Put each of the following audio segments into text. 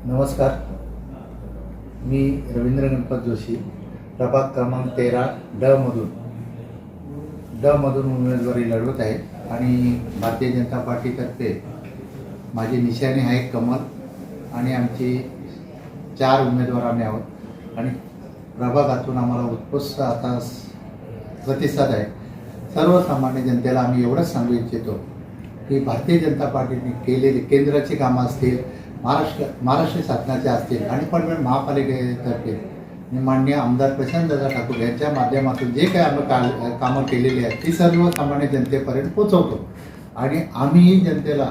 नमस्कार, मी रवींद्र गणपत जोशी, प्रभाग क्रमांक 13 ड मधून उमेदवारी लढवत आहे आणि भारतीय जनता पार्टीतर्फे माझी निशाणी आहे कमल आणि आमची 4 उमेदवार आम्ही आहोत आणि प्रभागातून आम्हाला उत्कृष्ट आता प्रतिसाद आहे। सर्वसामान्य जनतेला आम्ही एवढंच सांगू इच्छितो की भारतीय जनता पार्टीने केलेली केंद्राची कामं असतील, महाराष्ट्र शासनाचे असतील आणि पण महापालिकेतर्फे माननीय आमदार प्रशांतदादा ठाकूर यांच्या माध्यमातून जे काही आम्ही कामं केलेली आहेत ती सर्वसामान्य जनतेपर्यंत पोचवतो आणि आम्हीही जनतेला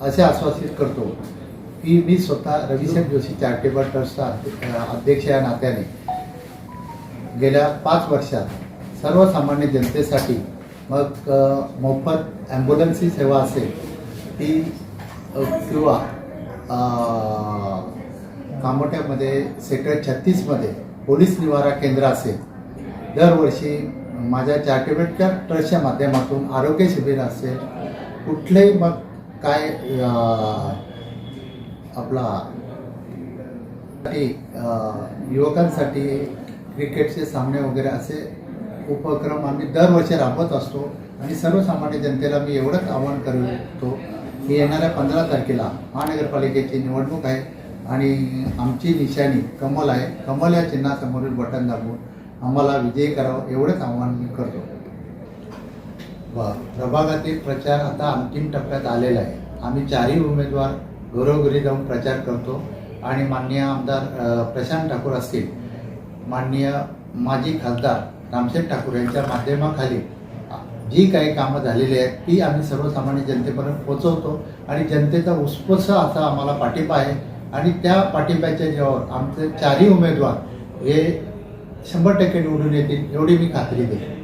असे आश्वासित करतो की मी स्वतः रविशंकर जोशी चॅरिटेबल ट्रस्टचा अध्यक्ष या नात्याने गेल्या 5 वर्षात सर्वसामान्य जनतेसाठी मग मोफत ॲम्ब्युलन्सची सेवा असेल ती किंवा कामोठ्यामध्ये सेक्टर 36 मध्ये पोलीस निवारा केंद्र असेल, दरवर्षी माझ्या चॅरिटेबल ट्रस्टच्या माध्यमातून आरोग्य शिबिर असेल, कुठलेही मग काय आपला युवकांसाठी क्रिकेटचे सामने वगैरे असे उपक्रम आम्ही दरवर्षी राबवत असतो आणि सर्वसामान्य जनतेला मी एवढंच आवाहन करतो की येणाऱ्या 15 तारखेला महानगरपालिकेची निवडणूक आहे आणि आमची निशाणी कमल आहे। कमल या चिन्हासमोरील बटन दाबून आम्हाला विजयी करावं एवढंच आवाहन मी करतो। प्रभागातील प्रचार आता अंतिम टप्प्यात आलेला आहे। आम्ही 4ही उमेदवार घरोघरी जाऊन प्रचार करतो आणि माननीय आमदार प्रशांत ठाकूर असतील, माननीय माजी खासदार रामशेठ ठाकूर यांच्या माध्यमाखाली जी काही कामं झालेली आहेत ती आम्ही सर्वसामान्य जनतेपर्यंत पोहोचवतो आणि जनतेचा उत्स्फूर्त असा आम्हाला पाठिंबा आहे आणि त्या पाठिंब्याच्या जीवावर आमचे 4ही उमेदवार हे 100% निवडून येतील एवढी मी खात्री देतो।